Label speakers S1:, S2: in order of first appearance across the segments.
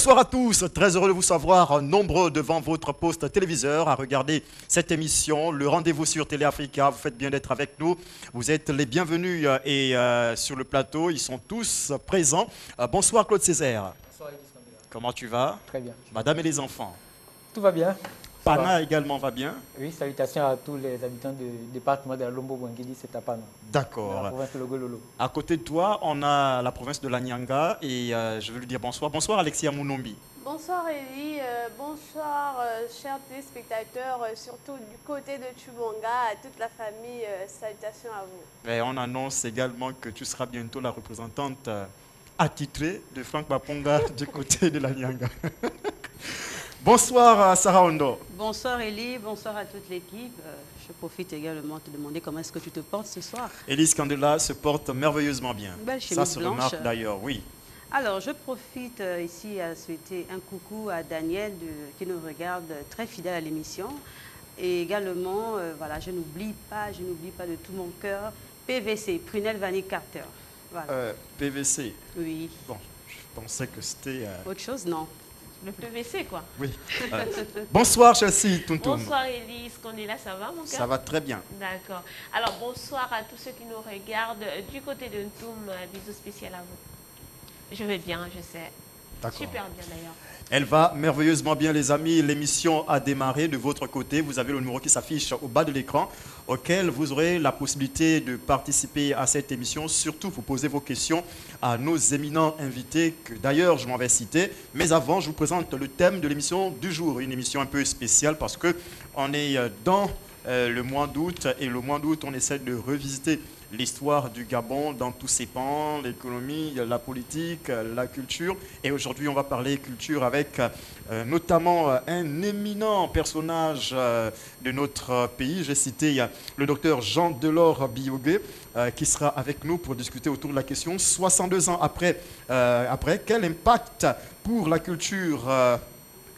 S1: Bonsoir à tous, très heureux de vous savoir nombreux devant votre poste téléviseur à regarder cette émission, le rendez-vous sur Télé Africa. Vous faites bien d'être avec nous, vous êtes les bienvenus et sur le plateau, ils sont tous présents. Bonsoir Claude Césaire.
S2: Bonsoir Elise Kambela.
S1: Comment tu vas?
S2: Très bien.
S1: Madame et les enfants.
S2: Tout va bien.
S1: Pana également va bien?
S2: Oui, salutations à tous les habitants du département de la Lombo-Bangui, c'est à Pana.
S1: D'accord.
S2: La province de Logololo.
S1: À côté de toi, on a la province de l'Anyanga et je veux lui dire bonsoir. Bonsoir Alexia Mounombi.
S3: Bonsoir Elie, bonsoir chers téléspectateurs, surtout du côté de Chubonga, à toute la famille, salutations à vous.
S1: Et on annonce également que tu seras bientôt la représentante attitrée de Franck Baponga du côté de l'Anyanga. Bonsoir Sarah Ondo.
S4: Bonsoir Elie, bonsoir à toute l'équipe. Je profite également de te demander comment est-ce que tu te portes ce soir.
S1: Elise Candela se porte merveilleusement bien.
S4: Belle
S1: Ça
S4: chemise
S1: se
S4: blanche.
S1: remarque d'ailleurs, oui.
S4: Alors, je profite ici à souhaiter un coucou à Daniel qui nous regarde, très fidèle à l'émission. Et également, voilà, je n'oublie pas de tout mon cœur, PVC, Prunelle Vanille Carter. Voilà.
S1: PVC.
S4: Oui.
S1: Bon, je pensais que c'était...
S4: Autre chose, non.
S5: Le PVC, quoi.
S1: Oui. Bonsoir Chelsea Tuntum.
S5: Bonsoir Elise, qu'on est là, ça va mon cœur?
S1: Ça va très bien.
S5: D'accord. Alors bonsoir à tous ceux qui nous regardent du côté de Ntoum. Bisous spécial à vous. Je vais bien, je sais.
S1: D'accord.
S5: Super bien d'ailleurs.
S1: Elle va merveilleusement bien les amis. L'émission a démarré de votre côté. Vous avez le numéro qui s'affiche au bas de l'écran auquel vous aurez la possibilité de participer à cette émission. Surtout, vous posez vos questions à nos éminents invités que d'ailleurs je m'en vais citer. Mais avant, je vous présente le thème de l'émission du jour. Une émission un peu spéciale parce qu'on est dans le mois d'août et le mois d'août, on essaie de revisiter l'histoire du Gabon dans tous ses pans, l'économie, la politique, la culture. Et aujourd'hui, on va parler culture avec notamment un éminent personnage de notre pays. J'ai cité le docteur Jean Delors Biogué qui sera avec nous pour discuter autour de la question 62 ans après, quel impact pour la culture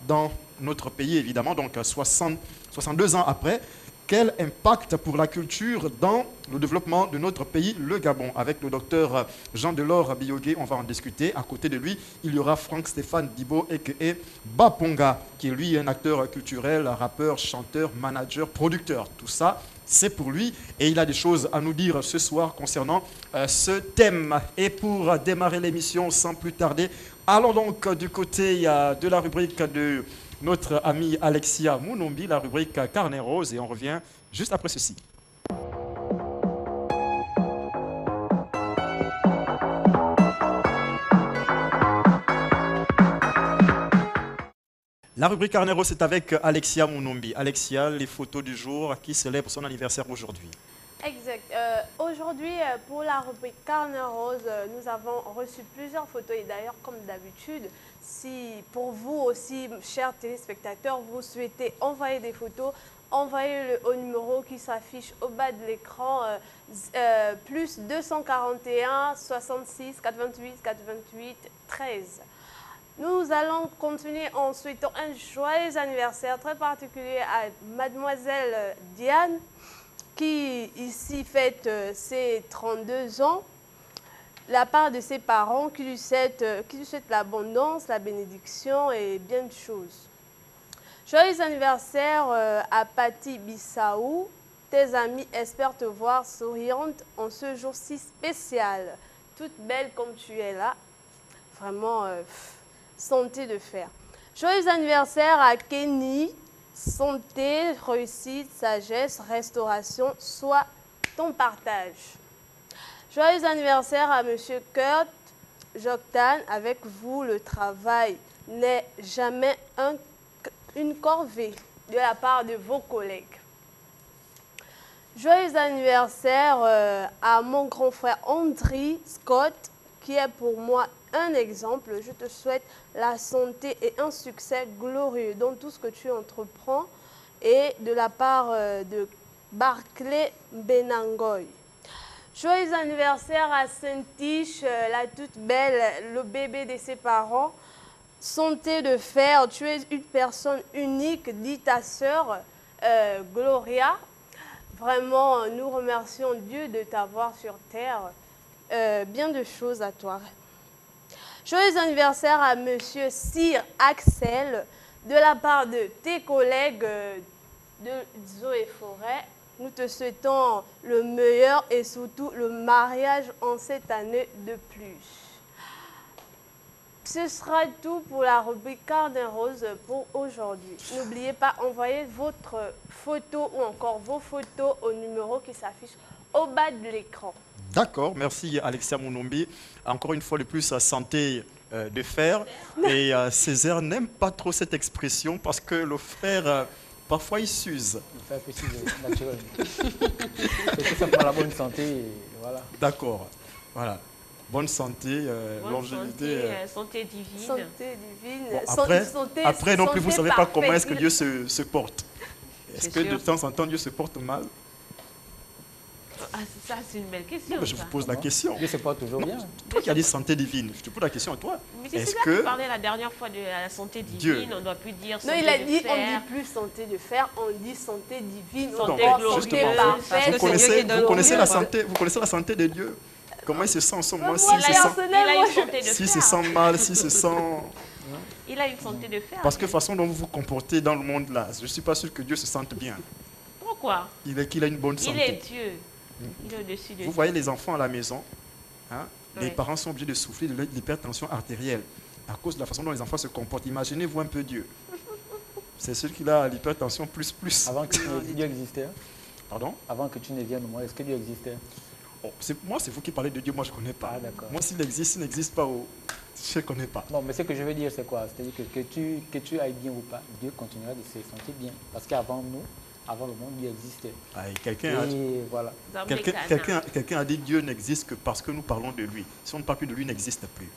S1: dans notre pays, évidemment, donc 62 ans après. Quel impact pour la culture dans le développement de notre pays, le Gabon? Avec le docteur Jean Delors Biogué, on va en discuter. À côté de lui, il y aura Franck Stéphane Dibo, a.k.a. Baponga, qui est lui un acteur culturel, rappeur, chanteur, manager, producteur. Tout ça, c'est pour lui. Et il a des choses à nous dire ce soir concernant ce thème. Et pour démarrer l'émission sans plus tarder, allons donc du côté de la rubrique de notre amie Alexia Mounombi, la rubrique Carnet Rose, et on revient juste après ceci. La rubrique Carnet Rose est avec Alexia Mounombi. Alexia, les photos du jour qui célèbre son anniversaire aujourd'hui.
S3: Exact. Aujourd'hui, pour la rubrique Carnet Rose, nous avons reçu plusieurs photos et d'ailleurs, comme d'habitude, si pour vous aussi, chers téléspectateurs, vous souhaitez envoyer des photos, envoyez-le au numéro qui s'affiche au bas de l'écran, plus 241 66 88 88 13. Nous allons continuer en souhaitant un joyeux anniversaire très particulier à mademoiselle Diane, qui ici fête ses 32 ans, la part de ses parents qui lui souhaitent l'abondance, la bénédiction et bien de choses. Joyeux anniversaire à Patti Bissaou. Tes amis espèrent te voir souriante en ce jour si spécial. Toute belle comme tu es là. Vraiment, santé de fer. Joyeux anniversaire à Kenny. Santé, réussite, sagesse, restauration, soit ton partage. Joyeux anniversaire à Monsieur Kurt Joktan. Avec vous, le travail n'est jamais une corvée de la part de vos collègues. Joyeux anniversaire à mon grand frère André Scott, qui est pour moi un exemple. Je te souhaite la santé et un succès glorieux dans tout ce que tu entreprends, et de la part de Barclay Benangoy. Joyeux anniversaire à Saint-Tiche, la toute belle, le bébé de ses parents. Santé de fer, tu es une personne unique, dit ta sœur Gloria. Vraiment, nous remercions Dieu de t'avoir sur terre. Bien de choses à toi. Joyeux anniversaire à Monsieur Sir Axel de la part de tes collègues de Zoé Forêt. Nous te souhaitons le meilleur et surtout le mariage en cette année de plus. Ce sera tout pour la rubrique Carnet Rose pour aujourd'hui. N'oubliez pas, envoyer votre photo ou encore vos photos au numéro qui s'affiche au bas de l'écran.
S1: D'accord, merci Alexia Mounombi. Encore une fois de plus, santé de fer. Et Césaire n'aime pas trop cette expression parce que le fer, parfois, il s'use.
S2: Le fer peut s'user, naturellement. C'est tout simplement la bonne santé, et voilà.
S1: D'accord, voilà. Bonne santé, longévité.
S5: Santé divine.
S3: Santé divine.
S1: Bon,
S3: santé,
S1: après non plus, vous ne savez pas comment est-ce que
S3: parfaite.
S1: Dieu se porte. Est-ce que de temps en temps, Dieu se porte mal?
S5: Ah, ça, c'est une belle question.
S1: Non, mais je
S5: ça.
S1: vous pose la question.
S2: Dieu se porte toujours bien.
S1: Toi qui as dit santé divine, je te pose la question à toi.
S5: Mais c'est
S1: Est-ce
S5: ça que
S1: que
S5: parlait la dernière fois de la santé divine.
S1: Dieu.
S5: On ne doit plus dire
S3: Non,
S5: santé
S3: il a
S5: de
S3: dit,
S5: fer.
S3: on ne dit plus santé de fer, on dit santé divine.
S5: Santé
S3: on dit
S5: glorieuse.
S3: santé
S1: Justement,
S3: parfaite.
S4: Parce que c'est Dieu qui donne
S1: vous connaissez la
S4: glorieux.
S1: santé, vous connaissez la santé de Dieu. Comment il se sent en ce moment?
S3: Moi,
S1: S'il se sent,
S3: personnellement,
S5: Il a une santé de
S1: s'il se
S5: fer.
S1: sent mal, s'il se sent...
S5: Il a une santé de fer.
S1: Parce que la façon dont vous vous comportez dans le monde là, je ne suis pas sûr que Dieu se sente bien.
S5: Pourquoi?
S1: Qu'il a une bonne
S5: Il
S1: santé.
S5: est Dieu. Il est au-dessus de
S1: Vous
S5: Dieu.
S1: voyez les enfants à la maison, hein, les
S5: Oui.
S1: parents sont obligés de souffrir de l'hypertension artérielle à cause de la façon dont les enfants se comportent. Imaginez-vous un peu Dieu. C'est celui qui a l'hypertension plus.
S2: Avant que Dieu existait,
S1: Pardon?
S2: avant que tu ne viennes au monde, est-ce que Dieu existait?
S1: Oh, moi, c'est vous qui parlez de Dieu, moi je ne connais pas.
S2: Ah, d'accord.
S1: Moi, s'il n'existe pas, je ne connais pas.
S2: Non, mais ce que je veux dire, c'est quoi? C'est-à-dire que tu ailles bien ou pas, Dieu continuera de se sentir bien. Parce qu'avant nous, avant le monde, Dieu existait.
S1: Ah, et quelqu'un a,
S2: Et voilà.
S5: Dans mes canards.
S1: quelqu'un a dit Dieu n'existe que parce que nous parlons de lui. Si on ne parle plus de lui, il n'existe plus.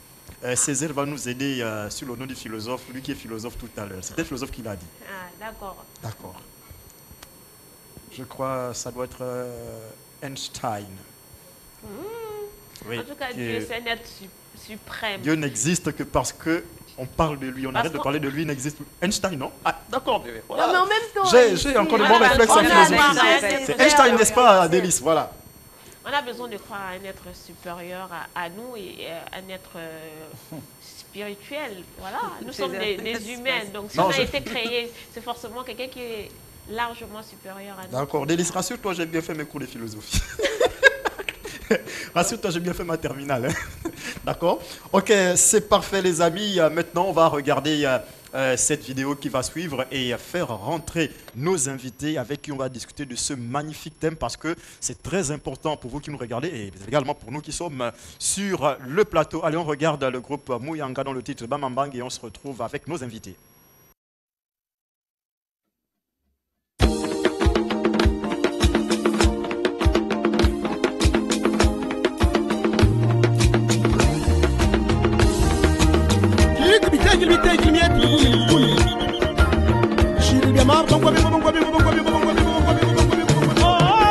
S1: Césaire va nous aider sur le nom du philosophe, lui qui est philosophe tout à l'heure. C'était le philosophe qui l'a dit.
S5: Ah, d'accord.
S1: D'accord. Je crois que ça doit être Einstein. Oui,
S5: En tout cas,
S1: que
S5: Dieu, c'est un être suprême.
S1: Dieu n'existe que parce que on parle de lui. On
S5: Parce
S1: arrête de
S5: qu'on-
S1: parler de lui, il n'existe plus. Einstein, non? Ah, d'accord. Voilà.
S3: Non, mais en même temps,
S1: J'ai encore de
S5: on
S1: bons
S5: a
S1: réflexes en
S5: besoin
S1: philosophie.
S5: de-
S1: C'est Einstein, n'est-ce pas, Délice? Voilà.
S5: On a besoin de croire à un être supérieur à nous et un être spirituel. Voilà, nous sommes des humains. Donc, si
S1: Non,
S5: on a
S1: je-
S5: été créé, c'est forcément quelqu'un qui est largement supérieur à nous.
S1: D'accord. Délice, rassure-toi, j'ai bien fait mes cours de philosophie. Rassure-toi, j'ai bien fait ma terminale. Hein. D'accord? Ok, c'est parfait les amis. Maintenant, on va regarder cette vidéo qui va suivre et faire rentrer nos invités avec qui on va discuter de ce magnifique thème parce que c'est très important pour vous qui nous regardez et également pour nous qui sommes sur le plateau. Allez, on regarde le groupe Mouyanga dans le titre Bamambang et on se retrouve avec nos invités.
S6: Oh,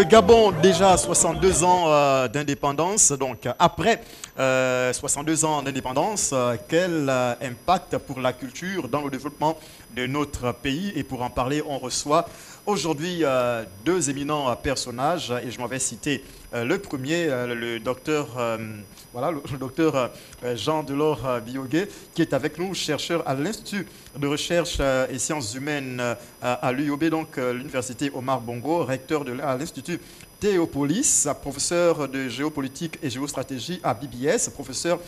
S1: Gabon, déjà 62 ans d'indépendance. Donc, après 62 ans d'indépendance, quel impact pour la culture dans le développement de notre pays? Et pour en parler, on reçoit aujourd'hui deux éminents personnages. Et je m'en vais citer le premier, le docteur, le docteur Jean-Delors Biogué, qui est avec nous, chercheur à l'Institut de recherche et sciences humaines à l'UOB, donc l'Université Omar Bongo, recteur à l'Institut Théopolis, professeur de géopolitique et géostratégie à BBS, professeur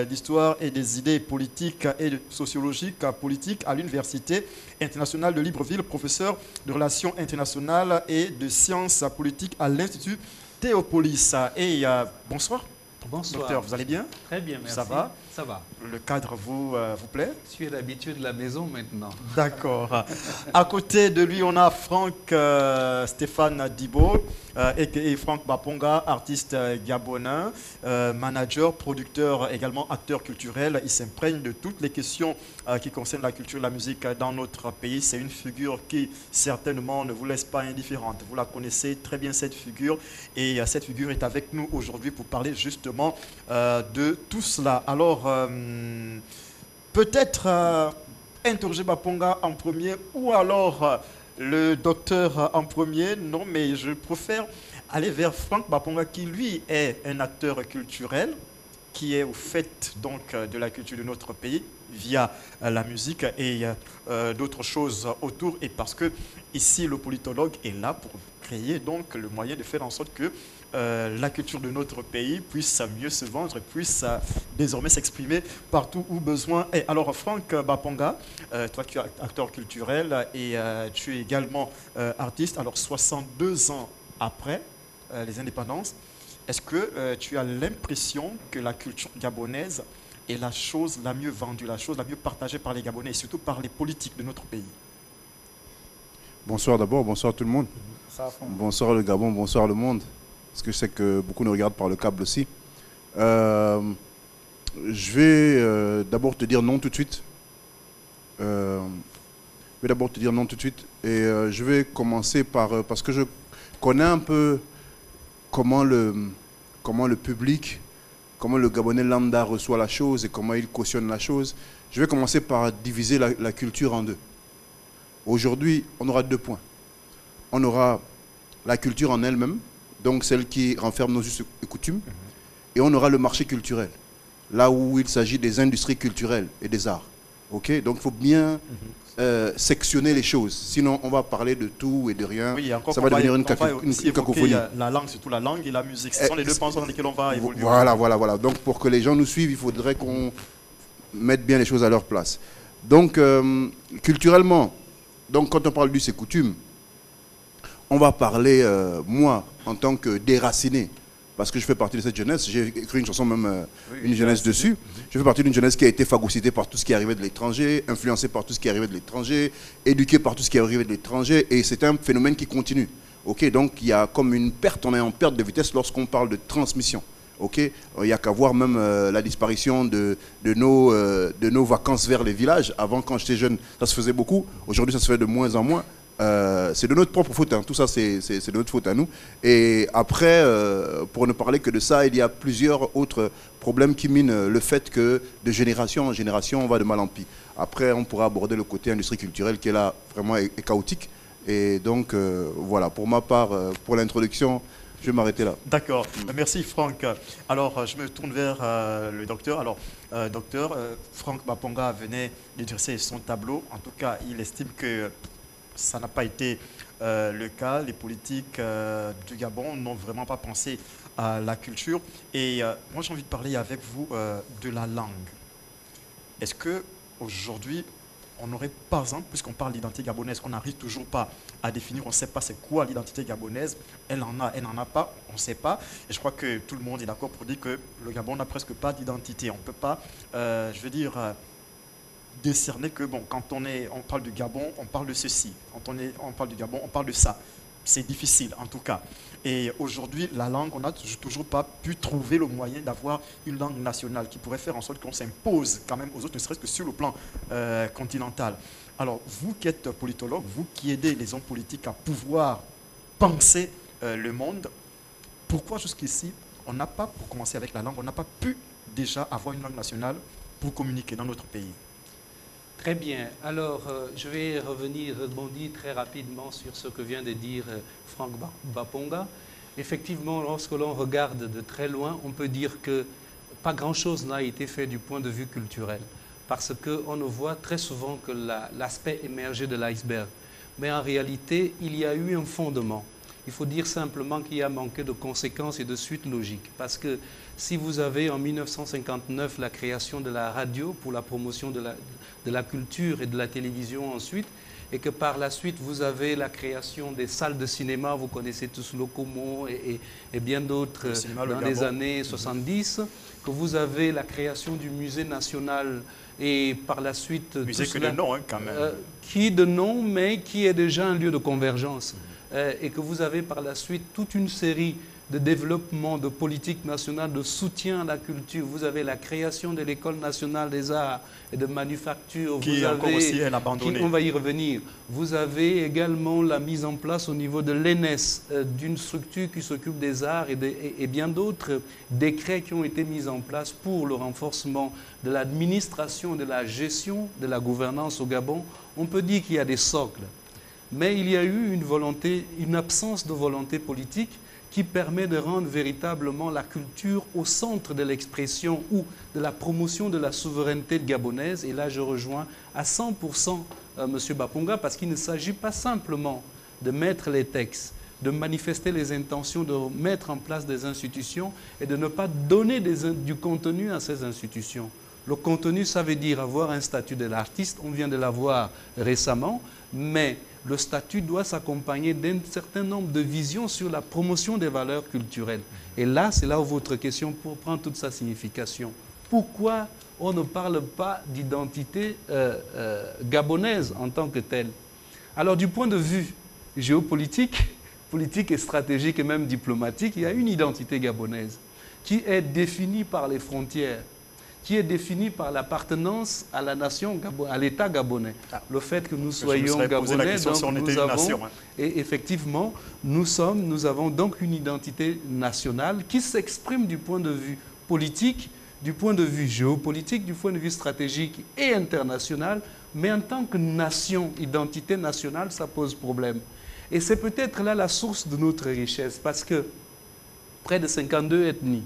S1: d'histoire et des idées politiques et de sociologie politique à l'Université internationale de Libreville, professeur de relations internationales et de sciences politiques à l'Institut Théopolis. Et bonsoir.
S6: Bonsoir.
S1: Docteur, vous allez bien?
S6: Très bien, merci.
S1: Ça va?
S6: Ça va.
S1: Le cadre vous plaît?
S6: Tu es l'habitude de la maison maintenant.
S1: D'accord. À côté de lui, on a Franck Stéphane Dibo, et Franck Baponga, artiste gabonais, manager, producteur, également acteur culturel. Il s'imprègne de toutes les questions qui concernent la culture et la musique dans notre pays. C'est une figure qui certainement ne vous laisse pas indifférente. Vous la connaissez très bien, cette figure. Et cette figure est avec nous aujourd'hui pour parler justement de tout cela. Alors, peut-être interroger Baponga en premier ou alors le docteur en premier. Non, mais je préfère aller vers Franck Baponga qui, lui, est un acteur culturel qui est au fait donc de la culture de notre pays via la musique et d'autres choses autour. Et parce que ici, le politologue est là pour créer donc le moyen de faire en sorte que la culture de notre pays puisse mieux se vendre et puisse désormais s'exprimer partout où besoin est. Alors Franck Baponga, toi tu es acteur culturel et tu es également artiste. Alors 62 ans après les indépendances, est-ce que tu as l'impression que la culture gabonaise est la chose la mieux vendue, la chose la mieux partagée par les Gabonais et surtout par les politiques de notre pays?
S7: Bonsoir d'abord, bonsoir tout le monde. Bonsoir le Gabon, bonsoir le monde. Parce que je sais que beaucoup nous regardent par le câble aussi. Je vais d'abord te dire non tout de suite. Et je vais commencer par... parce que je connais un peu comment le public, comment le Gabonais lambda reçoit la chose et comment il cautionne la chose. Je vais commencer par diviser la culture en deux. Aujourd'hui, on aura 2 points. On aura la culture en elle-même, donc celle qui renferme nos us et coutumes, et on aura le marché culturel, là où il s'agit des industries culturelles et des arts. Okay? Donc il faut bien sectionner les choses, sinon on va parler de tout et de rien,
S1: oui,
S7: ça va devenir une cacophonie.
S1: La langue, surtout la langue et la musique, ce sont les deux pans dans lesquels on va évoluer.
S7: Voilà. Donc pour que les gens nous suivent, il faudrait qu'on mette bien les choses à leur place. Donc culturellement, donc quand on parle d'us et coutumes, on va parler, moi, en tant que déraciné, parce que je fais partie de cette jeunesse, j'ai écrit une chanson même, une jeunesse dessus. Je fais partie d'une jeunesse qui a été phagocytée par tout ce qui arrivait de l'étranger, influencée par tout ce qui arrivait de l'étranger, éduquée par tout ce qui arrivait de l'étranger, et c'est un phénomène qui continue. Okay, donc il y a comme une perte, on est en perte de vitesse lorsqu'on parle de transmission. Okay, il n'y a qu'à voir même la disparition de nos vacances vers les villages. Avant, quand j'étais jeune, ça se faisait beaucoup. Aujourd'hui, ça se fait de moins en moins. C'est de notre propre faute, hein. Tout ça c'est de notre faute à nous. Et après, pour ne parler que de ça, il y a plusieurs autres problèmes qui minent le fait que de génération en génération, on va de mal en pis. Après, on pourra aborder le côté industrie culturelle qui est là vraiment est chaotique. Et donc, voilà, pour ma part, pour l'introduction, je vais m'arrêter là.
S1: D'accord. Merci Franck. Alors, je me tourne vers le docteur. Alors, docteur, Franck Baponga venait de dresser son tableau. En tout cas, il estime que ça n'a pas été le cas. Les politiques du Gabon n'ont vraiment pas pensé à la culture. Et moi, j'ai envie de parler avec vous de la langue. Est-ce qu'aujourd'hui, on n'aurait, par exemple, puisqu'on parle d'identité gabonaise, on n'arrive toujours pas à définir, on ne sait pas c'est quoi l'identité gabonaise, elle n'en a pas, on ne sait pas. Et je crois que tout le monde est d'accord pour dire que le Gabon n'a presque pas d'identité. On ne peut pas, décerner que, bon, quand on parle du Gabon, on parle de ceci. Quand on parle du Gabon, on parle de ça. C'est difficile, en tout cas. Et aujourd'hui, la langue, on n'a toujours pas pu trouver le moyen d'avoir une langue nationale qui pourrait faire en sorte qu'on s'impose quand même aux autres, ne serait-ce que sur le plan continental. Alors, vous qui êtes politologue, vous qui aidez les hommes politiques à pouvoir penser le monde. Pourquoi jusqu'ici, on n'a pas, pour commencer avec la langue, on n'a pas pu déjà avoir une langue nationale pour communiquer dans notre pays?
S6: Très bien. Alors, je vais rebondir très rapidement sur ce que vient de dire Franck Baponga. Effectivement, lorsque l'on regarde de très loin, on peut dire que pas grand-chose n'a été fait du point de vue culturel, parce qu'on ne voit très souvent que l'aspect émergé de l'iceberg. Mais en réalité, il y a eu un fondement. Il faut dire simplement qu'il y a manqué de conséquences et de suites logiques. Parce que si vous avez en 1959 la création de la radio pour la promotion de la culture et de la télévision ensuite, et que par la suite vous avez la création des salles de cinéma, vous connaissez tous Locomo et bien d'autres dans les années 70, que vous avez la création du musée national et par la suite...
S1: Musée que de nom, hein, quand même.
S6: Qui de nom, mais qui est déjà un lieu de convergence. Et que vous avez par la suite toute une série de développement de politique nationale, de soutien à la culture. Vous avez la création de l'École nationale des arts et de manufacture.
S1: Qui encore aussi elle abandonnée.
S6: On va y revenir. Vous avez également la mise en place au niveau de l'ENES d'une structure qui s'occupe des arts et bien d'autres décrets qui ont été mis en place pour le renforcement de l'administration, de la gestion, de la gouvernance au Gabon. On peut dire qu'il y a des socles. Mais il y a eu une absence de volonté politique qui permet de rendre véritablement la culture au centre de l'expression ou de la promotion de la souveraineté gabonaise. Et là, je rejoins à 100% M. Baponga, parce qu'il ne s'agit pas simplement de mettre les textes, de manifester les intentions, de mettre en place des institutions et de ne pas donner du contenu à ces institutions. Le contenu, ça veut dire avoir un statut de l'artiste, on vient de l'avoir récemment, mais le statut doit s'accompagner d'un certain nombre de visions sur la promotion des valeurs culturelles. Et là, c'est là où votre question prend toute sa signification. Pourquoi on ne parle pas d'identité gabonaise en tant que telle? Alors, du point de vue géopolitique, politique et stratégique et même diplomatique, il y a une identité gabonaise qui est définie par les frontières, qui est définie par l'appartenance à la nation, à l'État gabonais. Le fait que nous soyons gabonais, donc nous avons, et effectivement, nous avons donc une identité nationale qui s'exprime du point de vue politique, du point de vue géopolitique, du point de vue stratégique et international, mais en tant que nation, identité nationale, ça pose problème. Et c'est peut-être là la source de notre richesse, parce que près de 52 ethnies,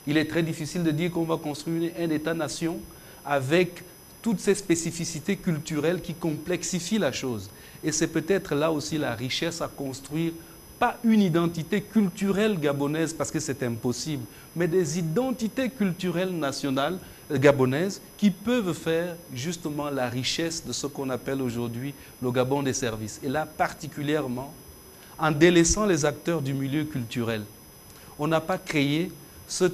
S6: il est très difficile de dire qu'on va construire un État-nation avec toutes ces spécificités culturelles qui complexifient la chose. Et c'est peut-être là aussi la richesse à construire, pas une identité culturelle gabonaise parce que c'est impossible, mais des identités culturelles nationales gabonaises qui peuvent faire justement la richesse de ce qu'on appelle aujourd'hui le Gabon des services. Et là, particulièrement, en délaissant les acteurs du milieu culturel. On n'a pas créé si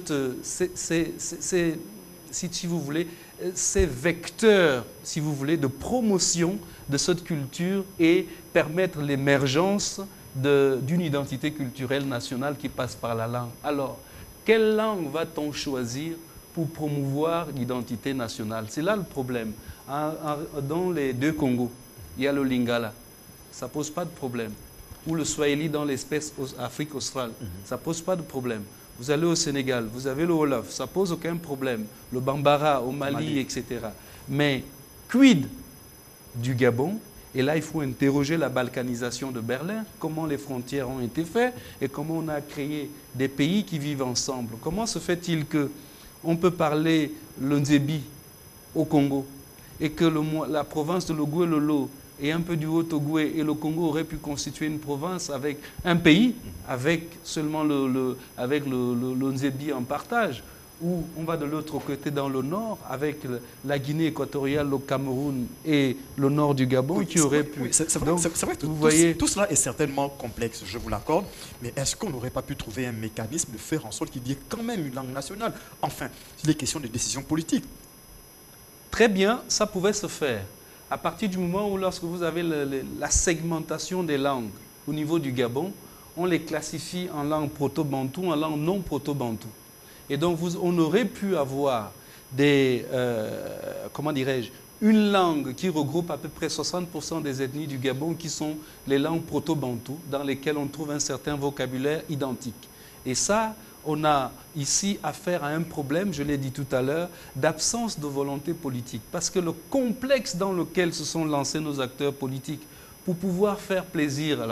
S6: vous voulez, ces vecteurs, si vous voulez, de promotion de cette culture et permettre l'émergence d'une identité culturelle nationale qui passe par la langue. Alors, quelle langue va-t-on choisir pour promouvoir l'identité nationale? C'est là le problème. Dans les deux Congos, il y a le Lingala. Ça ne pose pas de problème. Ou le Swahili dans l'espèce Afrique australe. Ça ne pose pas de problème. Vous allez au Sénégal, vous avez le Wolof, ça ne pose aucun problème. Le Bambara au Mali, etc. Mais quid du Gabon? Et là, il faut interroger la balkanisation de Berlin, comment les frontières ont été faites et comment on a créé des pays qui vivent ensemble. Comment se fait-il qu'on peut parler le Nzebi au Congo et que la province de l'Ogooué-Lolo et un peu du Haut-Ogooué et le Congo auraient pu constituer une province avec un pays, avec seulement le Nzebi en partage, ou on va de l'autre côté dans le nord, avec la Guinée équatoriale, le Cameroun et le nord du Gabon, oui, qui auraient pu...
S1: Oui, c'est vrai que tout cela est certainement complexe, je vous l'accorde, mais est-ce qu'on n'aurait pas pu trouver un mécanisme de faire en sorte qu'il y ait quand même une langue nationale? Enfin, il est question de décisions politiques.
S6: Très bien, ça pouvait se faire. À partir du moment où, lorsque vous avez la segmentation des langues au niveau du Gabon, on les classifie en langue proto-bantou, en langue non proto-bantou. Et donc, on aurait pu avoir des, comment dirais-je, une langue qui regroupe à peu près 60% des ethnies du Gabon, qui sont les langues proto-bantoues, dans lesquelles on trouve un certain vocabulaire identique. Et ça, on a ici affaire à un problème, je l'ai dit tout à l'heure, d'absence de volonté politique. Parce que le complexe dans lequel se sont lancés nos acteurs politiques pour pouvoir faire plaisir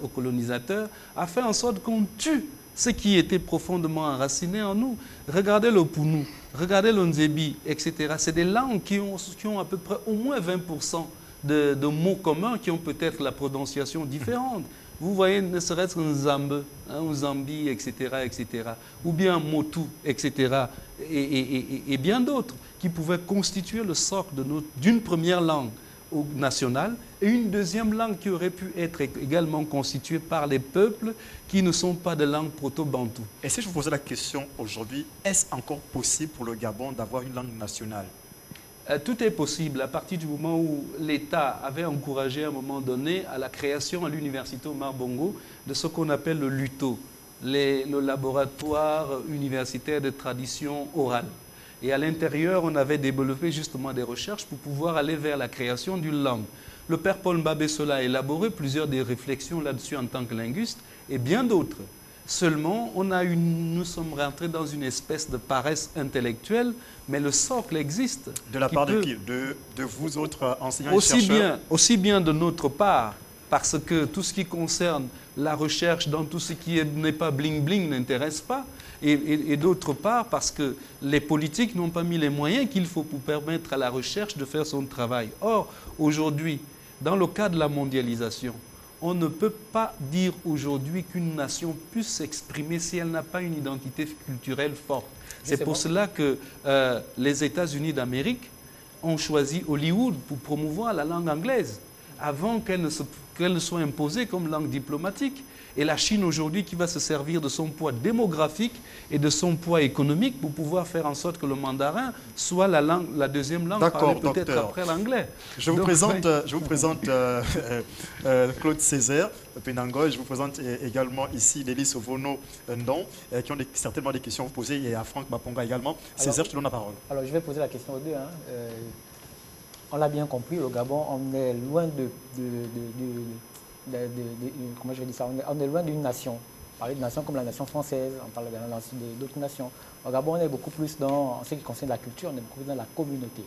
S6: aux colonisateurs a fait en sorte qu'on tue ce qui était profondément enraciné en nous. Regardez le Pounou, regardez le Nzebi, etc. C'est des langues qui ont à peu près au moins 20% de mots communs qui ont peut-être la prononciation différente. Vous voyez, ne serait-ce qu'un Zambe, un Zambi, etc., etc., ou bien Motu, etc., et bien d'autres, qui pouvaient constituer le socle d'une première langue nationale et une deuxième langue qui aurait pu être également constituée par les peuples qui ne sont pas de langue proto-bantou.
S1: Et si je vous posais la question aujourd'hui, est-ce encore possible pour le Gabon d'avoir une langue nationale?
S6: Tout est possible à partir du moment où l'État avait encouragé à un moment donné à la création à l'université Omar Bongo de ce qu'on appelle le LUTO, le laboratoire universitaire de tradition orale. Et à l'intérieur, on avait développé justement des recherches pour pouvoir aller vers la création d'une langue. Le père Paul Mbabessola a élaboré plusieurs des réflexions là-dessus en tant que linguiste et bien d'autres. Seulement, nous sommes rentrés dans une espèce de paresse intellectuelle, mais le socle existe.
S1: De la part de qui? De vous autres enseignants et chercheurs?
S6: Aussi bien de notre part, parce que tout ce qui concerne la recherche dans tout ce qui n'est pas bling-bling n'intéresse pas, et d'autre part parce que les politiques n'ont pas mis les moyens qu'il faut pour permettre à la recherche de faire son travail. Or, aujourd'hui, dans le cas de la mondialisation, on ne peut pas dire aujourd'hui qu'une nation puisse s'exprimer si elle n'a pas une identité culturelle forte. C'est pour cela que les États-Unis d'Amérique ont choisi Hollywood pour promouvoir la langue anglaise, avant qu'elle ne soit imposée comme langue diplomatique. Et la Chine aujourd'hui qui va se servir de son poids démographique et de son poids économique pour pouvoir faire en sorte que le mandarin soit la deuxième langue parlée peut-être après l'anglais.
S1: Je vous présente Claude Césaire Penangoy, je vous présente également ici Délice Ovono Ndon, qui ont certainement des questions à vous poser, et à Franck Baponga également. Césaire, je te donne la parole.
S2: Alors je vais poser la question aux deux. On l'a bien compris, au Gabon, on est loin comment je vais dire ça, on est loin d'une nation. Parler de nation comme la nation française, on parle d'autres nations. Au Gabon, on est beaucoup plus en ce qui concerne la culture, on est beaucoup plus dans la communauté.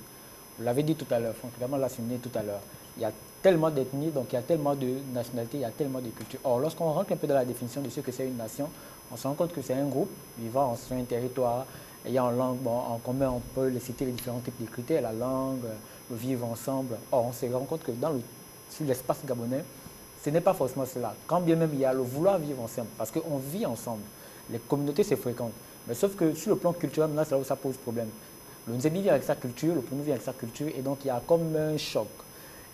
S2: Vous l'avez dit tout à l'heure, Franck, Gabon l'a souligné tout à l'heure. Il y a tellement d'ethnies, donc il y a tellement de nationalités, il y a tellement de cultures. Or, lorsqu'on rentre un peu dans la définition de ce que c'est une nation, on se rend compte que c'est un groupe vivant sur un territoire, ayant en langue, en commun, on peut les citer les différents types de critères, la langue, le vivre ensemble. Or, on se rend compte que sur l'espace gabonais, ce n'est pas forcément cela. Quand bien même il y a le vouloir vivre ensemble, parce qu'on vit ensemble, les communautés se fréquentent. Mais sauf que sur le plan culturel, là, c'est là où ça pose problème. Le Nzebi vient avec sa culture, le Pounou vient avec sa culture, et donc il y a comme un choc.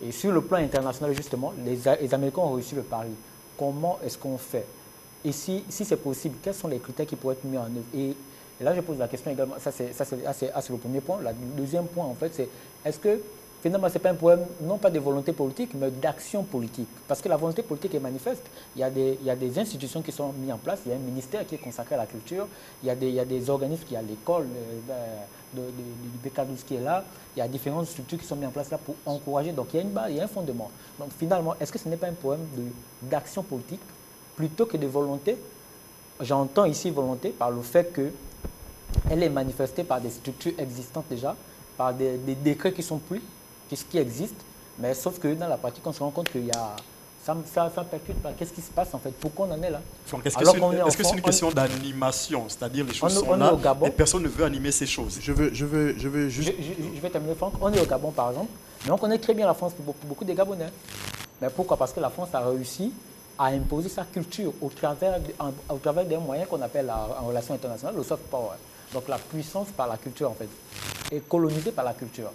S2: Et sur le plan international, justement, les Américains ont réussi le pari. Comment est-ce qu'on fait? Et si c'est possible, quels sont les critères qui pourraient être mis en œuvre? Et là, je pose la question également, ça c'est le premier point. Le deuxième point, en fait, c'est est-ce que finalement, ce n'est pas un problème, non pas de volonté politique, mais d'action politique. Parce que la volonté politique est manifeste. Il y a des institutions qui sont mises en place. Il y a un ministère qui est consacré à la culture. Il y a des organismes, il y a l'école du PK12 qui est là. Il y a différentes structures qui sont mises en place là pour encourager. Donc, il y a une base, il y a un fondement. Donc, finalement, est-ce que ce n'est pas un problème d'action politique plutôt que de volonté? J'entends ici volonté par le fait qu'elle est manifestée par des structures existantes déjà, par des décrets qui sont pris, qui existe, mais sauf que dans la pratique, on se rend compte qu'il y a... Ça percute pas. Qu'est-ce qui se passe en fait? Pourquoi on en est là?
S1: Est-ce que c'est une question d'animation? C'est-à-dire les choses sont là et personne ne veut animer ces choses.
S7: Je veux juste...
S2: Je vais terminer, Franck. On est au Gabon, par exemple, mais on connaît très bien la France pour beaucoup des Gabonais. Mais pourquoi? Parce que la France a réussi à imposer sa culture au travers d'un moyen qu'on appelle en relation internationale le soft power. Donc la puissance par la culture, en fait, et colonisée par la culture.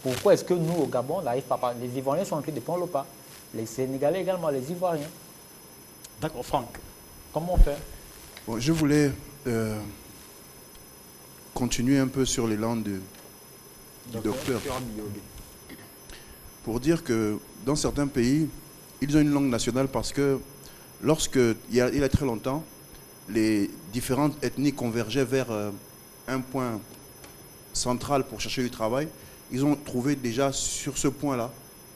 S2: Pourquoi est-ce que nous, au Gabon, on n'arrive pas? Les Ivoiriens sont en train de prendre le pas. Les Sénégalais également, les Ivoiriens.
S1: D'accord, Franck.
S2: Comment on fait?
S7: Bon, je voulais continuer un peu sur l'élan du docteur. Pour dire que dans certains pays, ils ont une langue nationale parce que il y a très longtemps, les différentes ethnies convergeaient vers un point central pour chercher du travail. ils ont trouvé déjà sur ce point-là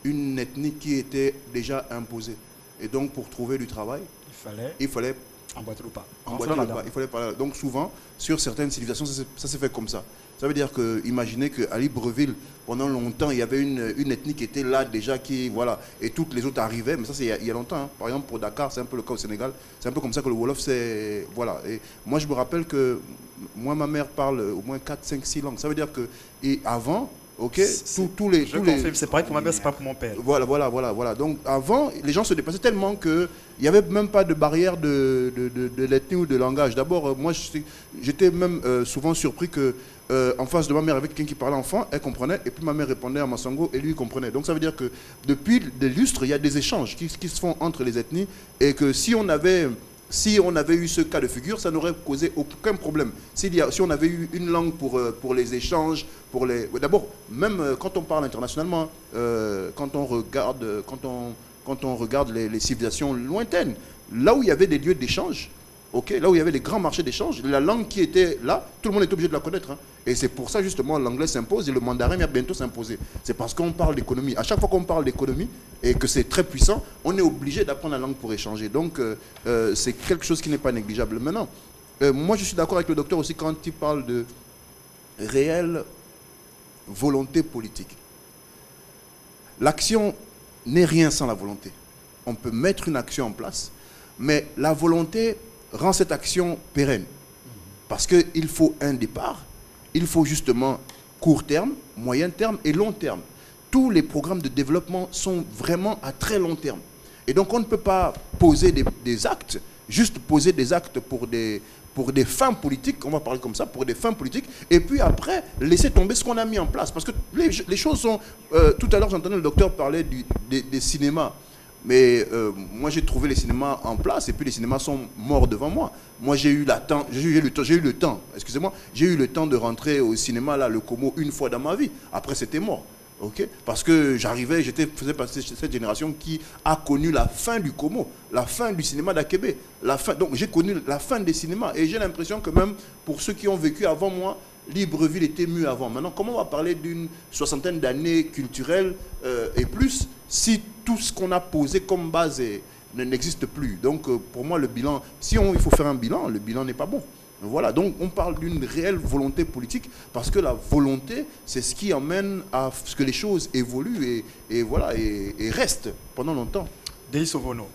S7: une ethnie qui était déjà imposée. Et donc, pour trouver du travail, il fallait
S1: emboîter le pas.
S7: Il fallait parler. Donc, souvent, sur certaines civilisations, ça s'est fait comme ça. Ça veut dire que, imaginez qu'à Libreville, pendant longtemps, il y avait une ethnie qui était là déjà, voilà, et toutes les autres arrivaient, mais ça c'est il y a longtemps. Hein. Par exemple, pour Dakar, c'est un peu le cas au Sénégal, c'est un peu comme ça que le Wolof, c'est, voilà. Et moi, je me rappelle que, moi, ma mère parle au moins 4, 5, 6 langues. Ça veut dire que, et avant, ok, tous les...
S1: C'est pareil pour ma mère, c'est pas pour mon père.
S7: Voilà. Donc, avant, les gens se dépassaient tellement que il n'y avait même pas de barrière de l'ethnie ou de langage. D'abord, moi, j'étais même souvent surpris que en face de ma mère, avec quelqu'un qui parlait enfant, elle comprenait, et puis ma mère répondait en Massango, et lui, il comprenait. Donc ça veut dire que depuis des lustres, il y a des échanges qui se font entre les ethnies, et que si on avait eu ce cas de figure, ça n'aurait causé aucun problème. Si on avait eu une langue pour les échanges, d'abord, même quand on parle internationalement, quand on regarde les civilisations lointaines, là où il y avait des lieux d'échange, là où il y avait des grands marchés d'échange, la langue qui était là, tout le monde est obligé de la connaître. Hein. Et c'est pour ça justement l'anglais s'impose et le mandarin va bientôt s'imposer. C'est parce qu'on parle d'économie. À chaque fois qu'on parle d'économie et que c'est très puissant, on est obligé d'apprendre la langue pour échanger. Donc c'est quelque chose qui n'est pas négligeable. Maintenant, moi je suis d'accord avec le docteur aussi quand il parle de réelle volonté politique. L'action n'est rien sans la volonté. On peut mettre une action en place, mais la volonté rend cette action pérenne. Parce qu'il faut un départ, il faut justement court terme, moyen terme et long terme. Tous les programmes de développement sont vraiment à très long terme. Et donc on ne peut pas poser des actes, juste poser des actes pour des fins politiques, on va parler comme ça, pour des fins politiques, et puis après laisser tomber ce qu'on a mis en place. Parce que les choses sont... tout à l'heure j'entendais le docteur parler des cinémas. Mais moi, j'ai trouvé les cinémas en place et puis les cinémas sont morts devant moi. Moi, j'ai eu le temps de rentrer au cinéma, là, le Como, une fois dans ma vie. Après, c'était mort. Okay? Parce que faisais partie de cette génération qui a connu la fin du Como, la fin du cinéma d'Akébé. Donc, j'ai connu la fin des cinémas. Et j'ai l'impression que même pour ceux qui ont vécu avant moi, Libreville était mieux avant. Maintenant, comment on va parler d'une 60aine d'années culturelles et plus si tout ce qu'on a posé comme base n'existe plus? Donc, pour moi, le bilan, il faut faire un bilan, le bilan n'est pas bon. Voilà, donc on parle d'une réelle volonté politique parce que la volonté, c'est ce qui amène à ce que les choses évoluent et restent pendant longtemps.
S1: Denis Sovono.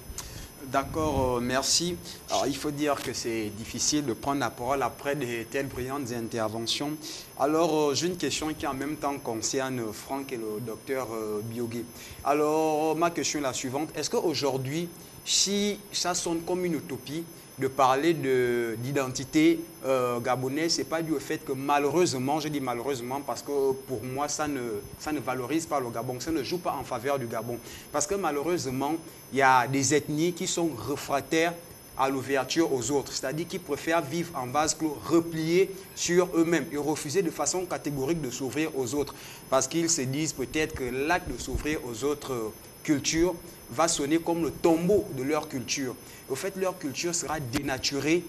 S8: D'accord, merci. Alors, il faut dire que c'est difficile de prendre la parole après de telles brillantes interventions. Alors, j'ai une question qui en même temps concerne Franck et le docteur Biogué. Alors, ma question est la suivante. Est-ce qu'aujourd'hui, si ça sonne comme une utopie, de parler d'identité gabonaise, ce n'est pas dû au fait que malheureusement, je dis malheureusement parce que pour moi, ça ne valorise pas le Gabon, ça ne joue pas en faveur du Gabon. Parce que malheureusement, il y a des ethnies qui sont réfractaires à l'ouverture aux autres, c'est-à-dire qui préfèrent vivre en vase clos, repliés sur eux-mêmes et refuser de façon catégorique de s'ouvrir aux autres. Parce qu'ils se disent peut-être que l'acte de s'ouvrir aux autres cultures va sonner comme le tombeau de leur culture. Au fait, leur culture sera dénaturée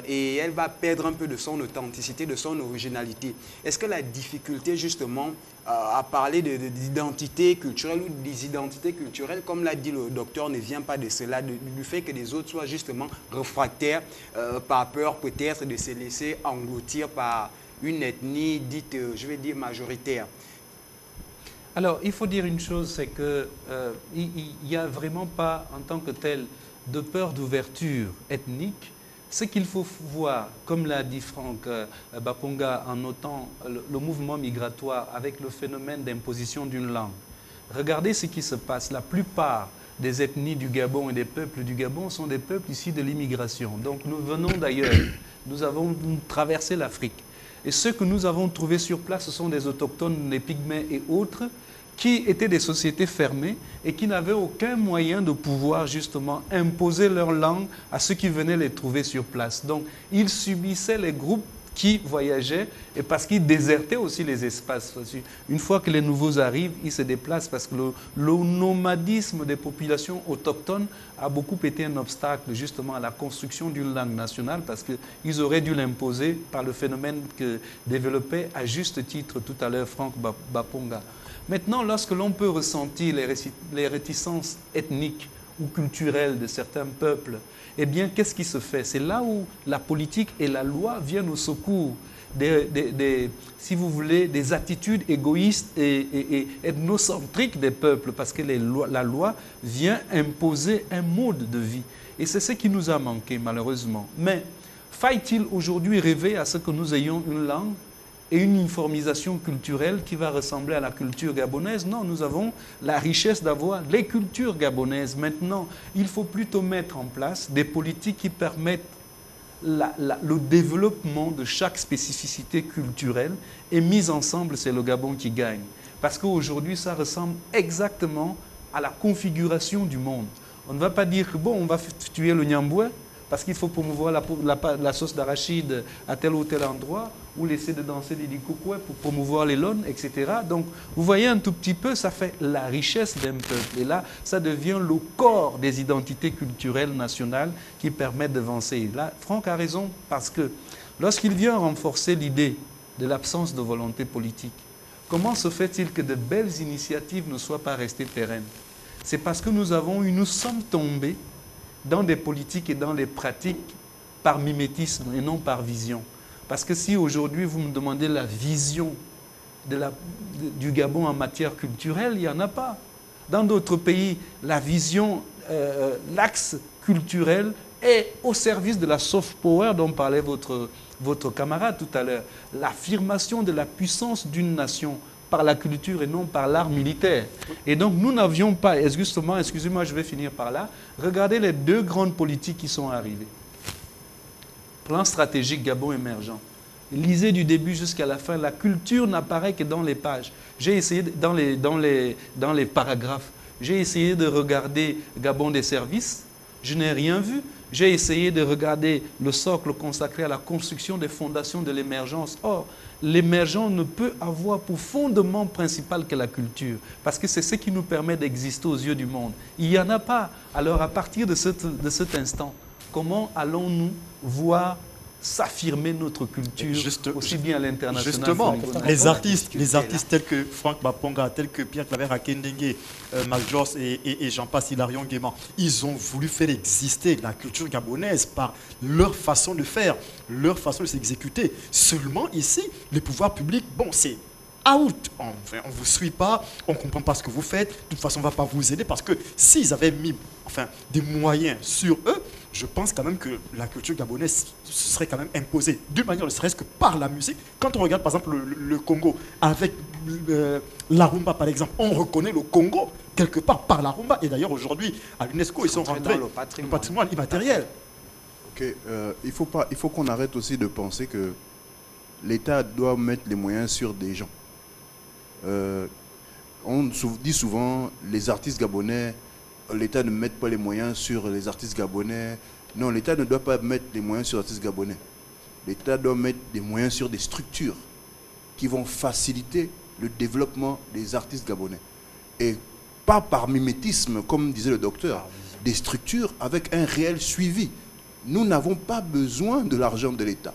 S8: et elle va perdre un peu de son authenticité, de son originalité. Est-ce que la difficulté, justement, à parler d'identité culturelle ou des identités culturelles, comme l'a dit le docteur, ne vient pas de cela, du fait que les autres soient justement réfractaires par peur peut-être de se laisser engloutir par une ethnie dite, je vais dire, majoritaire?
S6: Alors, il faut dire une chose, c'est qu'il n'y a vraiment pas, en tant que tel, de peur d'ouverture ethnique. Ce qu'il faut voir, comme l'a dit Franck Baponga, en notant le mouvement migratoire avec le phénomène d'imposition d'une langue. Regardez ce qui se passe. La plupart des ethnies du Gabon et des peuples du Gabon sont des peuples issus de l'immigration. Donc nous venons d'ailleurs, nous avons traversé l'Afrique. Et ceux que nous avons trouvés sur place, ce sont des autochtones, des pygmées et autres, qui étaient des sociétés fermées et qui n'avaient aucun moyen de pouvoir justement imposer leur langue à ceux qui venaient les trouver sur place. Donc ils subissaient les groupes qui voyageaient et parce qu'ils désertaient aussi les espaces. Une fois que les nouveaux arrivent, ils se déplacent parce que le nomadisme des populations autochtones a beaucoup été un obstacle justement à la construction d'une langue nationale parce qu'ils auraient dû l'imposer par le phénomène que développait à juste titre tout à l'heure Franck Baponga. Maintenant, lorsque l'on peut ressentir les réticences ethniques ou culturelles de certains peuples, eh bien, qu'est-ce qui se fait? C'est là où la politique et la loi viennent au secours si vous voulez, des attitudes égoïstes et ethnocentriques des peuples, parce que la loi vient imposer un mode de vie. Et c'est ce qui nous a manqué, malheureusement. Mais faille-t-il aujourd'hui rêver à ce que nous ayons une langue et une uniformisation culturelle qui va ressembler à la culture gabonaise? Non, nous avons la richesse d'avoir les cultures gabonaises. Maintenant, il faut plutôt mettre en place des politiques qui permettent le développement de chaque spécificité culturelle, et mis ensemble, c'est le Gabon qui gagne. Parce qu'aujourd'hui, ça ressemble exactement à la configuration du monde. On ne va pas dire que, bon, on va tuer le Nyamboué, parce qu'il faut promouvoir la sauce d'arachide à tel ou tel endroit, ou laisser de danser les likokoué pour promouvoir les lones, etc. Donc, vous voyez un tout petit peu, ça fait la richesse d'un peuple. Et là, ça devient le corps des identités culturelles nationales qui permettent d'avancer. Là, Franck a raison, parce que lorsqu'il vient renforcer l'idée de l'absence de volonté politique, comment se fait-il que de belles initiatives ne soient pas restées pérennes? C'est parce que nous sommes tombés dans des politiques et dans les pratiques par mimétisme et non par vision. Parce que si aujourd'hui vous me demandez la vision du Gabon en matière culturelle, il n'y en a pas. Dans d'autres pays, la vision, l'axe culturel est au service de la soft power dont parlait votre camarade tout à l'heure. L'affirmation de la puissance d'une nation par la culture et non par l'art militaire. Et donc nous n'avions pas, excusez-moi, je vais finir par là, regardez les deux grandes politiques qui sont arrivées. Plan stratégique Gabon émergent. Lisez du début jusqu'à la fin, la culture n'apparaît que dans les pages. J'ai essayé, dans les paragraphes, j'ai essayé de regarder Gabon des services, je n'ai rien vu. J'ai essayé de regarder le socle consacré à la construction des fondations de l'émergence. Or, l'émergence ne peut avoir pour fondement principal que la culture, parce que c'est ce qui nous permet d'exister aux yeux du monde. Il n'y en a pas. Alors, à partir de cet instant, comment allons-nous voir s'affirmer notre culture aussi bien à l'international?
S1: Justement, les artistes tels que Franck Baponga, tels que Pierre-Claver Akendengue, Marc Joss et j'en passe, Hilarion Guéman, ils ont voulu faire exister la culture gabonaise par leur façon de faire, leur façon de s'exécuter. Seulement ici, les pouvoirs publics, bon, c'est out. On ne vous suit pas, on ne comprend pas ce que vous faites, de toute façon, on ne va pas vous aider, parce que s'ils avaient mis des moyens sur eux, je pense quand même que la culture gabonaise serait quand même imposée d'une manière, ne serait-ce que par la musique. Quand on regarde par exemple le Congo avec la rumba par exemple, on reconnaît le Congo quelque part par la rumba. Et d'ailleurs aujourd'hui à l'UNESCO ils sont rentrés dans le patrimoine immatériel.
S7: Ok, il faut qu'on arrête aussi de penser que l'État doit mettre les moyens sur des gens. On dit souvent les artistes gabonais, l'État ne met pas les moyens sur les artistes gabonais. Non, l'État ne doit pas mettre les moyens sur les artistes gabonais. L'État doit mettre des moyens sur des structures qui vont faciliter le développement des artistes gabonais. Et pas par mimétisme, comme disait le docteur, des structures avec un réel suivi. Nous n'avons pas besoin de l'argent de l'État.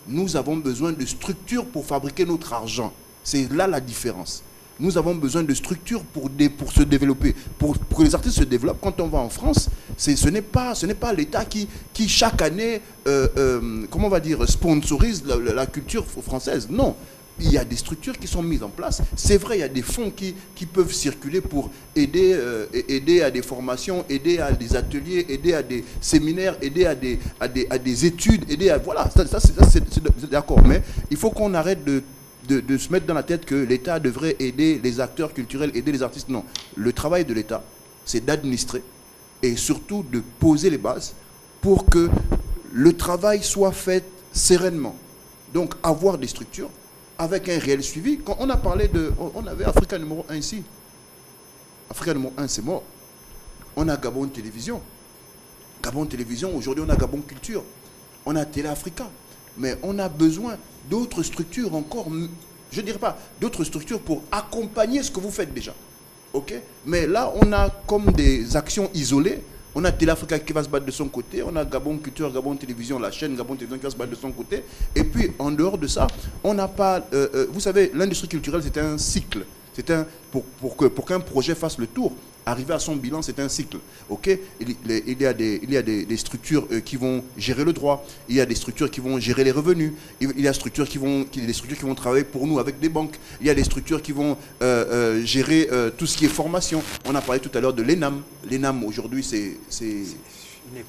S7: Nous avons besoin de structures pour fabriquer notre argent. C'est là la différence. Nous avons besoin de structures pour se développer. Pour que les artistes se développent, quand on va en France, ce n'est pas l'État qui chaque année, comment on va dire, sponsorise la culture française. Non. Il y a des structures qui sont mises en place. C'est vrai, il y a des fonds qui peuvent circuler pour aider à des formations, aider à des ateliers, aider à des séminaires, aider à des études, aider à... Voilà, ça c'est d'accord. Mais il faut qu'on arrête de se mettre dans la tête que l'État devrait aider les acteurs culturels, aider les artistes. Non. Le travail de l'État, c'est d'administrer et surtout de poser les bases pour que le travail soit fait sereinement. Donc, avoir des structures avec un réel suivi. Quand on a parlé on avait Africa numéro 1 ici. Africa numéro 1, c'est mort. On a Gabon Télévision. Gabon Télévision, aujourd'hui, on a Gabon Culture. On a Télé Africa. mais on a besoin d'autres structures encore, je ne dirais pas d'autres structures pour accompagner ce que vous faites déjà. Ok? Mais là, on a comme des actions isolées. On a Télé-Africa qui va se battre de son côté, on a Gabon Culture, Gabon Télévision, la chaîne Gabon Télévision qui va se battre de son côté. Et puis, en dehors de ça, on n'a pas... vous savez, l'industrie culturelle, c'est un cycle. Pour qu'un projet fasse le tour, arriver à son bilan, c'est un cycle. Okay? Il y a des structures qui vont gérer le droit, il y a des structures qui vont gérer les revenus, il y a des structures qui vont travailler pour nous avec des banques, il y a des structures qui vont gérer tout ce qui est formation. On a parlé tout à l'heure de l'ENAM. L'ENAM, aujourd'hui,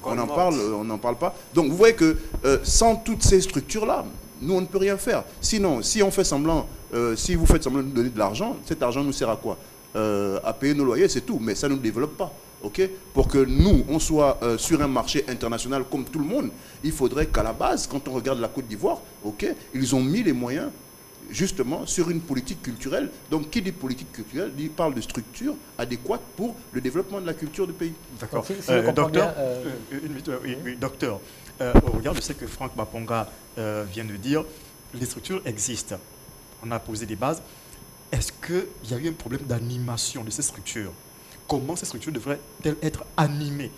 S7: on n'en parle pas. Donc, vous voyez que sans toutes ces structures-là, nous, on ne peut rien faire. Sinon, si on fait semblant, si vous faites semblant de nous donner de l'argent, cet argent nous sert à quoi? À payer nos loyers, c'est tout, mais ça ne nous développe pas. Okay? Pour que nous, on soit sur un marché international comme tout le monde, il faudrait qu'à la base, quand on regarde la Côte d'Ivoire, okay, ils ont mis les moyens justement sur une politique culturelle. Donc, qui dit politique culturelle, il parle de structure adéquate pour le développement de la culture du pays.
S1: D'accord.
S2: Docteur,
S1: docteur, au regard de ce que Franck Baponga vient de dire, les structures existent. On a posé des bases. Est-ce qu'il y a eu un problème d'animation de ces structures? Comment ces structures devraient-elles être animées?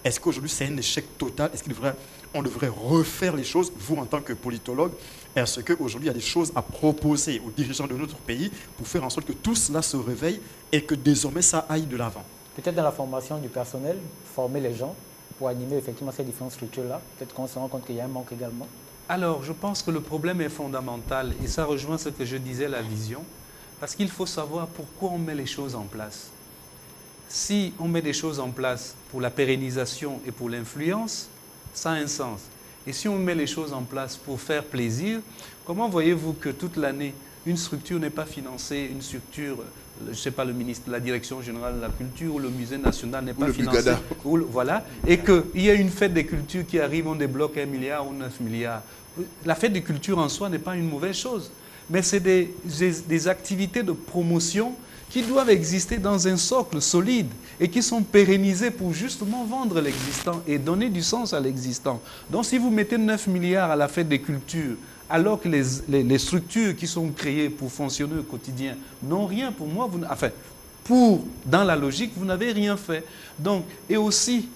S1: Est-ce qu'aujourd'hui c'est un échec total? Est-ce qu'on devrait refaire les choses, vous en tant que politologue? Est-ce qu'aujourd'hui il y a des choses à proposer aux dirigeants de notre pays pour faire en sorte que tout cela se réveille et que désormais ça aille de l'avant?
S2: Peut-être dans la formation du personnel, former les gens pour animer effectivement ces différentes structures-là. Peut-être qu'on se rend compte qu'il y a un manque également.
S6: Alors, je pense que le problème est fondamental et ça rejoint ce que je disais, la vision. Parce qu'il faut savoir pourquoi on met les choses en place. Si on met des choses en place pour la pérennisation et pour l'influence, ça a un sens. Et si on met les choses en place pour faire plaisir, comment voyez-vous que toute l'année, une structure n'est pas financée, une structure, je ne sais pas, le ministre, la Direction générale de la culture ou le musée national n'est pas financé, voilà, et qu'il y a une fête des cultures qui arrive, on débloque 1 milliard ou 9 milliards. La fête des cultures en soi n'est pas une mauvaise chose. Mais c'est des activités de promotion qui doivent exister dans un socle solide et qui sont pérennisées pour justement vendre l'existant et donner du sens à l'existant. Donc si vous mettez 9 milliards à la fête des cultures, alors que les structures qui sont créées pour fonctionner au quotidien n'ont rien, pour moi, dans la logique, vous n'avez rien fait. Donc, et aussi,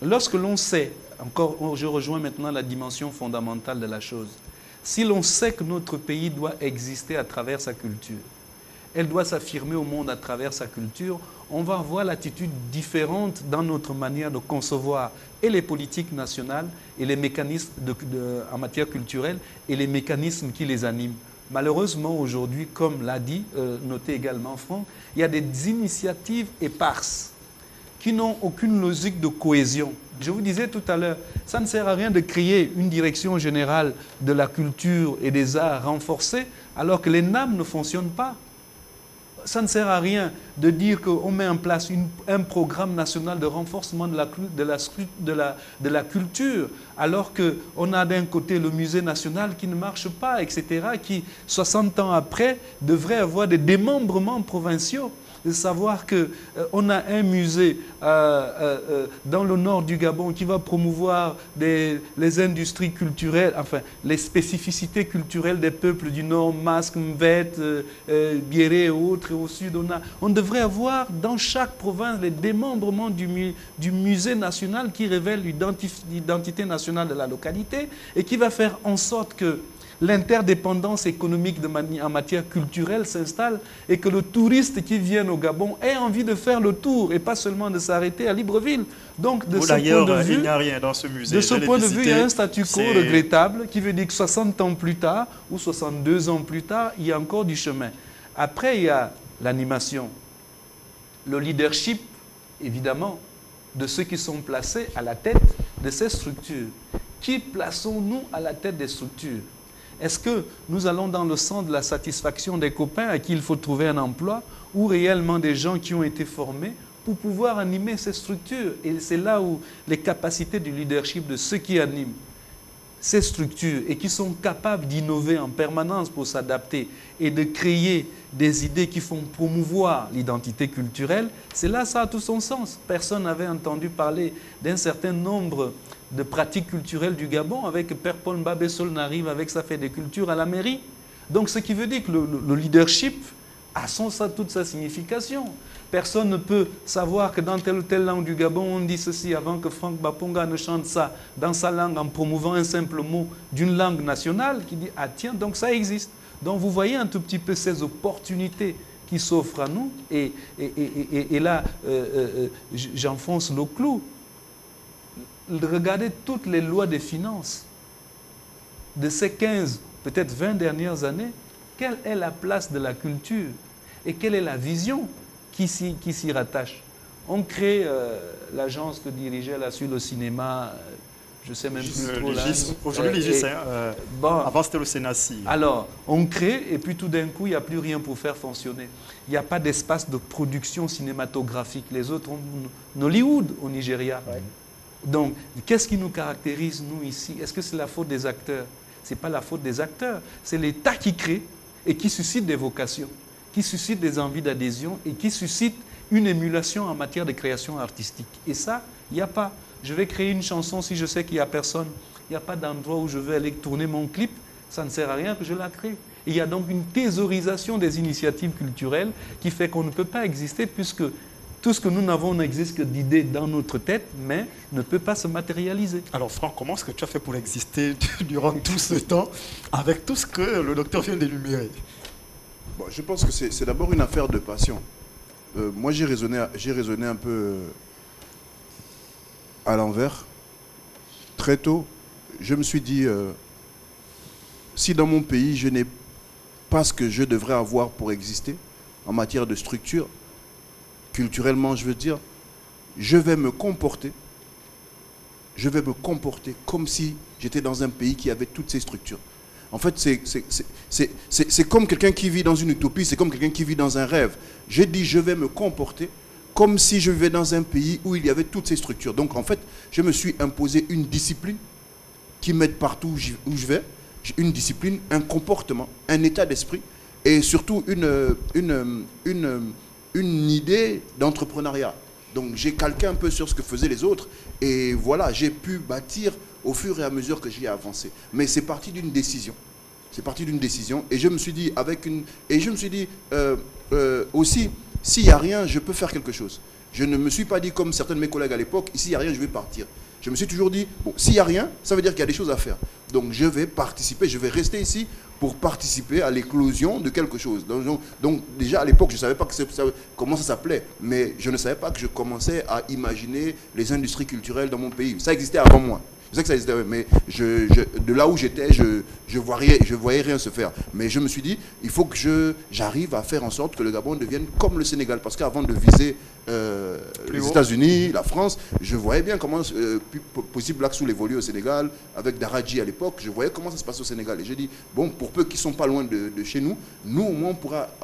S6: lorsque l'on sait, encore, je rejoins maintenant la dimension fondamentale de la chose, si l'on sait que notre pays doit exister à travers sa culture, elle doit s'affirmer au monde à travers sa culture, on va avoir l'attitude différente dans notre manière de concevoir et les politiques nationales et les mécanismes en matière culturelle et les mécanismes qui les animent. Malheureusement, aujourd'hui, comme l'a dit, noté également Franck, il y a des initiatives éparses qui n'ont aucune logique de cohésion. Je vous disais tout à l'heure, ça ne sert à rien de créer une direction générale de la culture et des arts renforcée alors que les NAM ne fonctionnent pas. Ça ne sert à rien de dire qu'on met en place un programme national de renforcement de la culture alors qu'on a d'un côté le musée national qui ne marche pas, etc., qui, 60 ans après, devrait avoir des démembrements provinciaux. De savoir qu'on a un musée dans le nord du Gabon qui va promouvoir les industries culturelles, enfin les spécificités culturelles des peuples du nord, Masque, Mvet, Biéré et autres, et au sud on devrait avoir dans chaque province les démembrements du musée national qui révèle l'identité nationale de la localité et qui va faire en sorte que l'interdépendance économique en matière culturelle s'installe et que le touriste qui vient au Gabon ait envie de faire le tour et pas seulement de s'arrêter à Libreville. Donc, de ce point de vue,
S1: il n'y a rien dans ce musée.
S6: De ce point de vue, il y a un statu quo regrettable qui veut dire que 60 ans plus tard ou 62 ans plus tard, il y a encore du chemin. Après, il y a l'animation, le leadership, évidemment, de ceux qui sont placés à la tête de ces structures. Qui plaçons-nous à la tête des structures ? Est-ce que nous allons dans le sens de la satisfaction des copains à qui il faut trouver un emploi ou réellement des gens qui ont été formés pour pouvoir animer ces structures? Et c'est là où les capacités du leadership de ceux qui animent ces structures et qui sont capables d'innover en permanence pour s'adapter et de créer des idées qui font promouvoir l'identité culturelle, c'est là ça a tout son sens. Personne n'avait entendu parler d'un certain nombre de pratiques culturelles du Gabon avec Père Paul Mbabesol n'arrive avec sa fête de culture à la mairie. Donc ce qui veut dire que le leadership a toute sa signification. Personne ne peut savoir que dans telle ou telle langue du Gabon, on dit ceci avant que Franck Baponga ne chante ça dans sa langue en promouvant un simple mot d'une langue nationale qui dit « Ah tiens, donc ça existe ». Donc vous voyez un tout petit peu ces opportunités qui s'offrent à nous. Et là, j'enfonce le clou. Regardez toutes les lois des finances de ces 15, peut-être 20 dernières années. Quelle est la place de la culture et quelle est la vision qui s'y rattache? On crée l'agence que dirigeait là sur le cinéma, je ne sais même plus trop là.
S1: Aujourd'hui, l'IGIS, avant c'était le Sénassi.
S6: Alors, on crée et puis tout d'un coup, il n'y a plus rien pour faire fonctionner. Il n'y a pas d'espace de production cinématographique. Les autres ont Nollywood au Nigeria. Ouais. Donc, qu'est-ce qui nous caractérise, nous, ici? Est-ce que c'est la faute des acteurs? Ce n'est pas la faute des acteurs. C'est l'État qui crée et qui suscite des vocations, qui suscite des envies d'adhésion et qui suscite une émulation en matière de création artistique. Et ça, il n'y a pas. Je vais créer une chanson si je sais qu'il n'y a personne. Il n'y a pas d'endroit où je vais aller tourner mon clip. Ça ne sert à rien que je la crée. Et il y a donc une thésaurisation des initiatives culturelles qui fait qu'on ne peut pas exister puisque tout ce que nous n'avons n'existe que d'idées dans notre tête, mais ne peut pas se matérialiser.
S1: Alors Franck, comment est-ce que tu as fait pour exister durant tout ce temps avec tout ce que le docteur vient d'énumérer?
S7: Bon, je pense que c'est d'abord une affaire de passion. Moi, j'ai raisonné un peu à l'envers. Très tôt, je me suis dit, si dans mon pays, je n'ai pas ce que je devrais avoir pour exister en matière de structure, culturellement, je veux dire, je vais me comporter comme si j'étais dans un pays qui avait toutes ces structures. En fait, c'est comme quelqu'un qui vit dans une utopie, c'est comme quelqu'un qui vit dans un rêve. J'ai dit, je vais me comporter comme si je vivais dans un pays où il y avait toutes ces structures. Donc, en fait, je me suis imposé une discipline qui m'aide partout où je vais, une discipline, un comportement, un état d'esprit et surtout une idée d'entrepreneuriat. Donc j'ai calqué un peu sur ce que faisaient les autres et voilà, j'ai pu bâtir au fur et à mesure que j'y ai avancé. Mais c'est parti d'une décision. C'est parti d'une décision et je me suis dit aussi, s'il n'y a rien, je peux faire quelque chose. Je ne me suis pas dit comme certains de mes collègues à l'époque, ici il n'y a rien, je vais partir. Je me suis toujours dit, bon, s'il n'y a rien, ça veut dire qu'il y a des choses à faire. Donc je vais participer, je vais rester ici pour participer à l'éclosion de quelque chose. Donc déjà à l'époque, je ne savais pas comment ça s'appelait, mais je ne savais pas que je commençais à imaginer les industries culturelles dans mon pays. Ça existait avant moi. Je sais que ça existait, mais de là où j'étais, je voyais rien se faire. Mais je me suis dit, il faut que j'arrive à faire en sorte que le Gabon devienne comme le Sénégal. Parce qu'avant de viser les États-Unis, la France, je voyais bien comment, possible Black Soul évoluer au Sénégal, avec Daradji à l'époque, je voyais comment ça se passe au Sénégal. Et j'ai dit, bon, pour peu qui ne sont pas loin de chez nous, nous au moins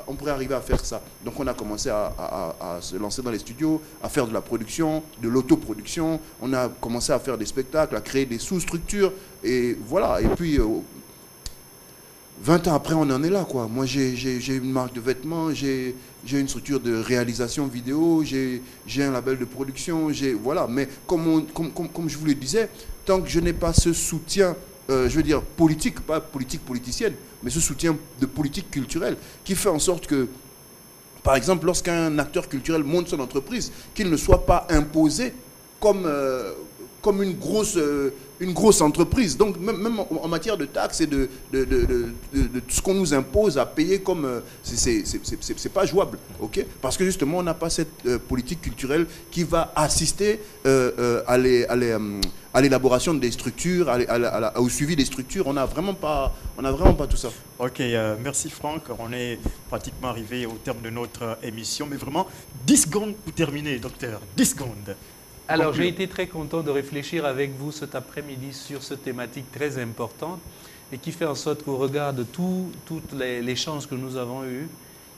S7: on pourrait arriver à faire ça. Donc on a commencé à se lancer dans les studios, à faire de la production, de l'autoproduction, on a commencé à faire des spectacles, à créer des sous-structures, et voilà. Et puis, 20 ans après, on en est là, quoi. Moi, j'ai une marque de vêtements, j'ai une structure de réalisation vidéo, j'ai un label de production, voilà. Mais comme je vous le disais, tant que je n'ai pas ce soutien, je veux dire politique, pas politique politicienne, mais ce soutien de politique culturelle, qui fait en sorte que, par exemple, lorsqu'un acteur culturel monte son entreprise, qu'il ne soit pas imposé comme une grosse entreprise. Donc même en matière de taxes et de ce qu'on nous impose à payer comme... c'est pas jouable, ok? Parce que justement, on n'a pas cette politique culturelle qui va assister à l'élaboration des structures, au suivi des structures. On n'a vraiment pas tout ça.
S1: Ok, merci Franck. On est pratiquement arrivé au terme de notre émission. Mais vraiment, 10 secondes pour terminer, docteur. 10 secondes.
S6: Alors, j'ai été très content de réfléchir avec vous cet après-midi sur cette thématique très importante et qui fait en sorte qu'au regard de toutes les chances que nous avons eues,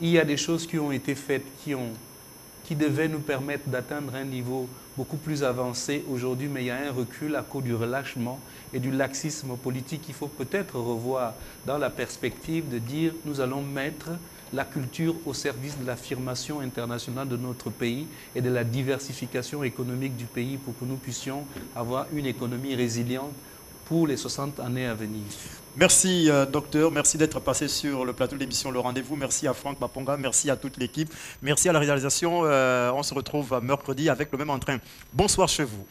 S6: il y a des choses qui ont été faites, qui qui devait nous permettre d'atteindre un niveau beaucoup plus avancé aujourd'hui, mais il y a un recul à cause du relâchement et du laxisme politique qu'il faut peut-être revoir dans la perspective de dire nous allons mettre la culture au service de l'affirmation internationale de notre pays et de la diversification économique du pays pour que nous puissions avoir une économie résiliente pour les 60 années à venir.
S1: Merci docteur, merci d'être passé sur le plateau de l'émission Le Rendez-vous. Merci à Franck Baponga, merci à toute l'équipe, merci à la réalisation. On se retrouve mercredi avec le même entrain. Bonsoir chez vous.